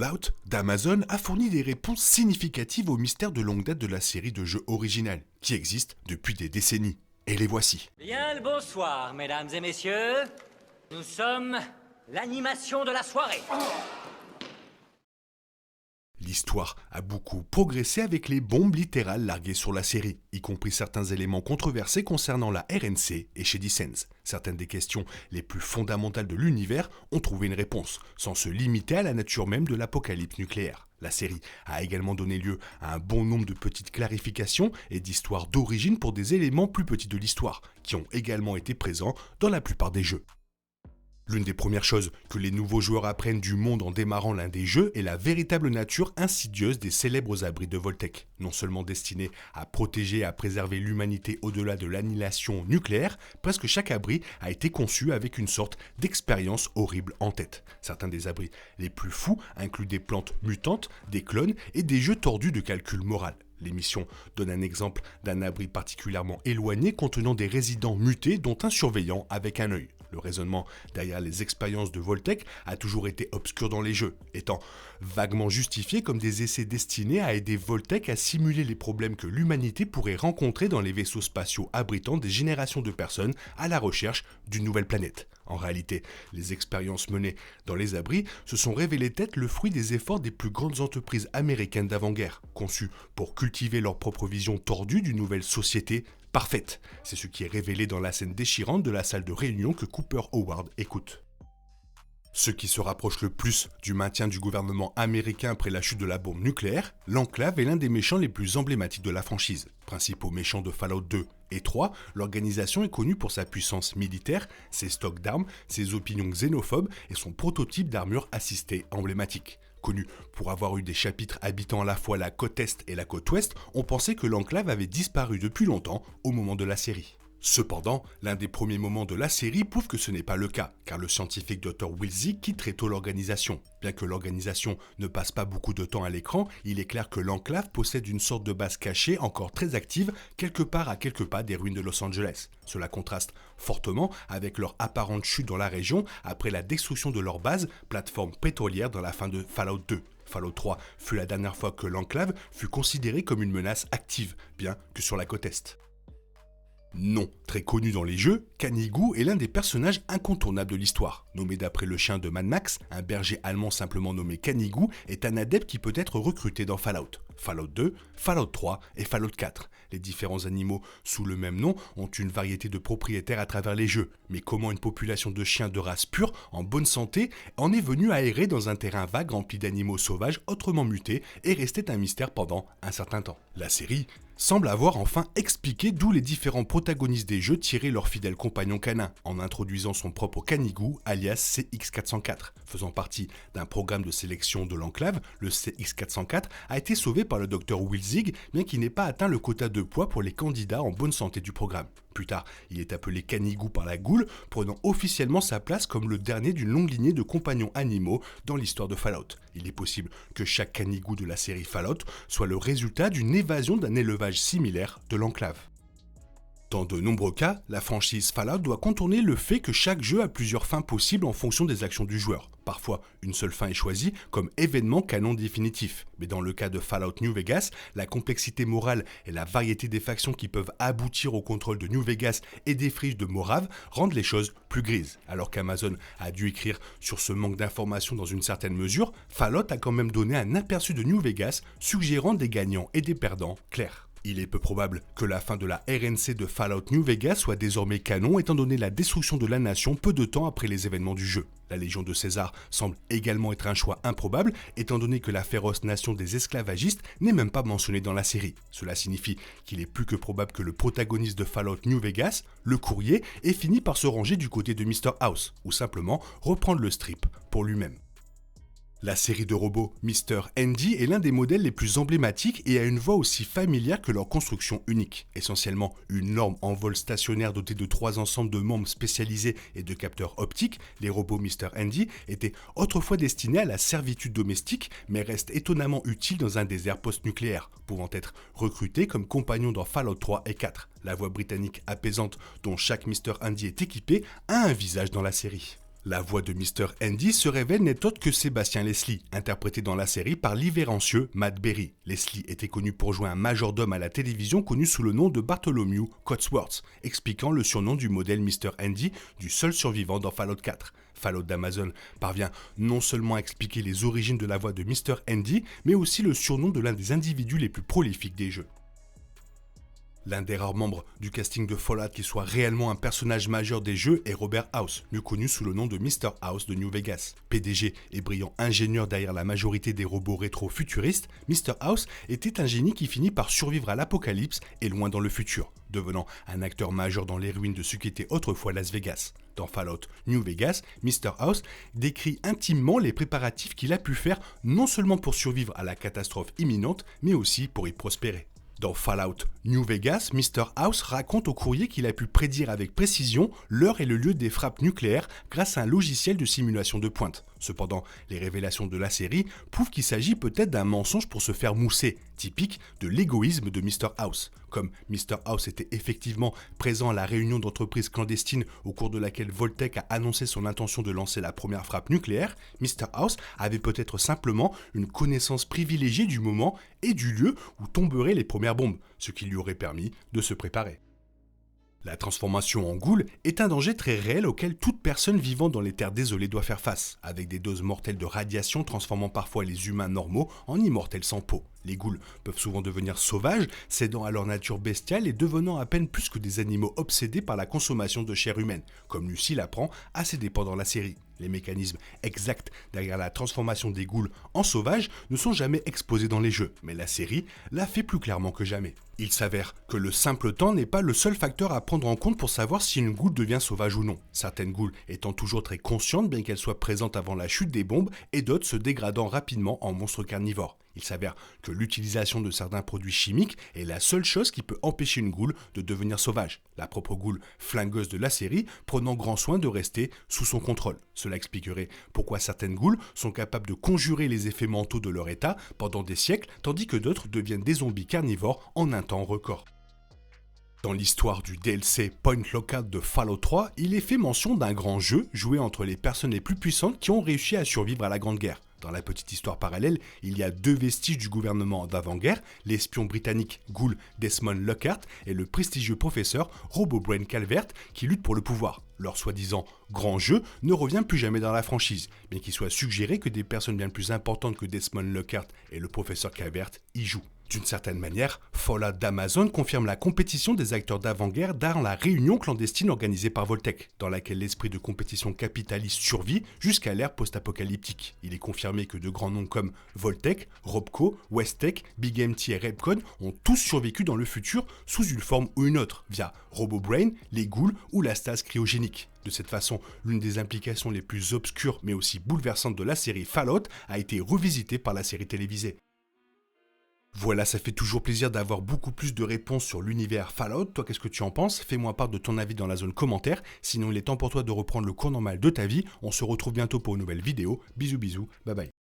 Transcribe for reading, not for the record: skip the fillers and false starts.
Fallout d'Amazon a fourni des réponses significatives aux mystères de longue date de la série de jeux originale, qui existe depuis des décennies. Et les voici. Bien le bonsoir, mesdames et messieurs. Nous sommes l'animation de la soirée. L'histoire a beaucoup progressé avec les bombes littérales larguées sur la série, y compris certains éléments controversés concernant la RNC et Shady Sands. Certaines des questions les plus fondamentales de l'univers ont trouvé une réponse, sans se limiter à la nature même de l'apocalypse nucléaire. La série a également donné lieu à un bon nombre de petites clarifications et d'histoires d'origine pour des éléments plus petits de l'histoire, qui ont également été présents dans la plupart des jeux. L'une des premières choses que les nouveaux joueurs apprennent du monde en démarrant l'un des jeux est la véritable nature insidieuse des célèbres abris de Vault-Tec. Non seulement destinés à protéger et à préserver l'humanité au-delà de l'annihilation nucléaire, presque chaque abri a été conçu avec une sorte d'expérience horrible en tête. Certains des abris les plus fous incluent des plantes mutantes, des clones et des jeux tordus de calcul moral. L'émission donne un exemple d'un abri particulièrement éloigné contenant des résidents mutés dont un surveillant avec un œil. Le raisonnement derrière les expériences de Vault-Tec a toujours été obscur dans les jeux, étant vaguement justifié comme des essais destinés à aider Vault-Tec à simuler les problèmes que l'humanité pourrait rencontrer dans les vaisseaux spatiaux abritant des générations de personnes à la recherche d'une nouvelle planète. En réalité, les expériences menées dans les abris se sont révélées être le fruit des efforts des plus grandes entreprises américaines d'avant-guerre, conçues pour cultiver leur propre vision tordue d'une nouvelle société parfaite. C'est ce qui est révélé dans la scène déchirante de la salle de réunion que Cooper Howard écoute. Ce qui se rapproche le plus du maintien du gouvernement américain après la chute de la bombe nucléaire, l'Enclave est l'un des méchants les plus emblématiques de la franchise. Principaux méchants de Fallout 2 et 3, l'organisation est connue pour sa puissance militaire, ses stocks d'armes, ses opinions xénophobes et son prototype d'armure assistée emblématique. Connu pour avoir eu des chapitres habitant à la fois la côte Est et la côte Ouest, on pensait que l'Enclave avait disparu depuis longtemps au moment de la série. Cependant, l'un des premiers moments de la série prouve que ce n'est pas le cas, car le scientifique Dr. Wilsey quitte très tôt l'organisation. Bien que l'organisation ne passe pas beaucoup de temps à l'écran, il est clair que l'Enclave possède une sorte de base cachée encore très active quelque part à quelques pas des ruines de Los Angeles. Cela contraste fortement avec leur apparente chute dans la région après la destruction de leur base, plateforme pétrolière dans la fin de Fallout 2. Fallout 3 fut la dernière fois que l'Enclave fut considérée comme une menace active, bien que sur la côte Est. Non très connu dans les jeux, Kanigou est l'un des personnages incontournables de l'histoire. Nommé d'après le chien de Mad Max, un berger allemand simplement nommé Kanigou est un adepte qui peut être recruté dans Fallout. Fallout 2, Fallout 3 et Fallout 4. Les différents animaux sous le même nom ont une variété de propriétaires à travers les jeux. Mais comment une population de chiens de race pure, en bonne santé, en est venue à errer dans un terrain vague rempli d'animaux sauvages autrement mutés et restait un mystère pendant un certain temps. La série semble avoir enfin expliqué d'où les différents protagonistes des jeux tiraient leur fidèle compagnon canin, en introduisant son propre Kanigou, alias CX404. Faisant partie d'un programme de sélection de l'Enclave, le CX404 a été sauvé par le Dr. Wilsey, bien qu'il n'ait pas atteint le quota de poids pour les candidats en bonne santé du programme. Plus tard, il est appelé Kanigou par la Goule, prenant officiellement sa place comme le dernier d'une longue lignée de compagnons animaux dans l'histoire de Fallout. Il est possible que chaque Kanigou de la série Fallout soit le résultat d'une évasion d'un élevage similaire de l'Enclave. Dans de nombreux cas, la franchise Fallout doit contourner le fait que chaque jeu a plusieurs fins possibles en fonction des actions du joueur. Parfois, une seule fin est choisie comme événement canon définitif. Mais dans le cas de Fallout New Vegas, la complexité morale et la variété des factions qui peuvent aboutir au contrôle de New Vegas et des friches de Morave rendent les choses plus grises. Alors qu'Amazon a dû écrire sur ce manque d'informations dans une certaine mesure, Fallout a quand même donné un aperçu de New Vegas, suggérant des gagnants et des perdants clairs. Il est peu probable que la fin de la RNC de Fallout New Vegas soit désormais canon étant donné la destruction de la nation peu de temps après les événements du jeu. La Légion de César semble également être un choix improbable étant donné que la féroce nation des esclavagistes n'est même pas mentionnée dans la série. Cela signifie qu'il est plus que probable que le protagoniste de Fallout New Vegas, le courrier, ait fini par se ranger du côté de Mr. House ou simplement reprendre le strip pour lui-même. La série de robots Mr. Andy est l'un des modèles les plus emblématiques et a une voix aussi familière que leur construction unique. Essentiellement une norme en vol stationnaire dotée de 3 ensembles de membres spécialisés et de capteurs optiques, les robots Mr. Andy étaient autrefois destinés à la servitude domestique mais restent étonnamment utiles dans un désert post-nucléaire, pouvant être recrutés comme compagnons dans Fallout 3 et 4. La voix britannique apaisante dont chaque Mr. Andy est équipé a un visage dans la série. La voix de Mr. Andy se révèle n'est autre que Sébastien Leslie, interprété dans la série par l'irrévérencieux Matt Berry. Leslie était connu pour jouer un majordome à la télévision connu sous le nom de Bartholomew Cotsworth, expliquant le surnom du modèle Mr. Andy, du seul survivant dans Fallout 4. Fallout d'Amazon parvient non seulement à expliquer les origines de la voix de Mr. Andy, mais aussi le surnom de l'un des individus les plus prolifiques des jeux. L'un des rares membres du casting de Fallout qui soit réellement un personnage majeur des jeux est Robert House, mieux connu sous le nom de Mr. House de New Vegas. PDG et brillant ingénieur derrière la majorité des robots rétro-futuristes, Mr. House était un génie qui finit par survivre à l'apocalypse et loin dans le futur, devenant un acteur majeur dans les ruines de ce qui était autrefois Las Vegas. Dans Fallout New Vegas, Mr. House décrit intimement les préparatifs qu'il a pu faire non seulement pour survivre à la catastrophe imminente, mais aussi pour y prospérer. Dans Fallout New Vegas, Mr. House raconte au courrier qu'il a pu prédire avec précision l'heure et le lieu des frappes nucléaires grâce à un logiciel de simulation de pointe. Cependant, les révélations de la série prouvent qu'il s'agit peut-être d'un mensonge pour se faire mousser, typique de l'égoïsme de Mr. House. Comme Mr. House était effectivement présent à la réunion d'entreprise clandestine au cours de laquelle Voltec a annoncé son intention de lancer la première frappe nucléaire, Mr. House avait peut-être simplement une connaissance privilégiée du moment et du lieu où tomberaient les premières bombes, ce qui lui aurait permis de se préparer. La transformation en ghoul est un danger très réel auquel toute personne vivant dans les terres désolées doit faire face, avec des doses mortelles de radiation transformant parfois les humains normaux en immortels sans peau. Les ghouls peuvent souvent devenir sauvages, cédant à leur nature bestiale et devenant à peine plus que des animaux obsédés par la consommation de chair humaine, comme Lucy l'apprend à ses dépens dans la série. Les mécanismes exacts derrière la transformation des ghouls en sauvages ne sont jamais exposés dans les jeux, mais la série l'a fait plus clairement que jamais. Il s'avère que le simple temps n'est pas le seul facteur à prendre en compte pour savoir si une ghoul devient sauvage ou non. Certaines ghouls étant toujours très conscientes bien qu'elles soient présentes avant la chute des bombes et d'autres se dégradant rapidement en monstres carnivores. Il s'avère que l'utilisation de certains produits chimiques est la seule chose qui peut empêcher une ghoul de devenir sauvage. La propre ghoul flingueuse de la série prenant grand soin de rester sous son contrôle. Cela expliquerait pourquoi certaines ghouls sont capables de conjurer les effets mentaux de leur état pendant des siècles, tandis que d'autres deviennent des zombies carnivores en un temps record. Dans l'histoire du DLC Point Lookout de Fallout 3, il est fait mention d'un grand jeu joué entre les personnes les plus puissantes qui ont réussi à survivre à la Grande Guerre. Dans la petite histoire parallèle, il y a deux vestiges du gouvernement d'avant-guerre, l'espion britannique Ghoul Desmond Lockhart et le prestigieux professeur Robobrain Calvert qui luttent pour le pouvoir. Leur soi-disant grand jeu ne revient plus jamais dans la franchise, bien qu'il soit suggéré que des personnes bien plus importantes que Desmond Lockhart et le professeur Calvert y jouent. D'une certaine manière, Fallout d'Amazon confirme la compétition des acteurs d'avant-guerre dans la réunion clandestine organisée par Voltec, dans laquelle l'esprit de compétition capitaliste survit jusqu'à l'ère post-apocalyptique. Il est confirmé que de grands noms comme Voltec, Robco, Westech, Big MT et Repcon ont tous survécu dans le futur sous une forme ou une autre, via Robobrain, les ghouls ou la stase cryogénique. De cette façon, l'une des implications les plus obscures mais aussi bouleversantes de la série Fallout a été revisitée par la série télévisée. Voilà, ça fait toujours plaisir d'avoir beaucoup plus de réponses sur l'univers Fallout. Toi, qu'est-ce que tu en penses? Fais-moi part de ton avis dans la zone commentaire. Sinon, il est temps pour toi de reprendre le cours normal de ta vie. On se retrouve bientôt pour une nouvelle vidéo. Bisous, bisous, bye bye.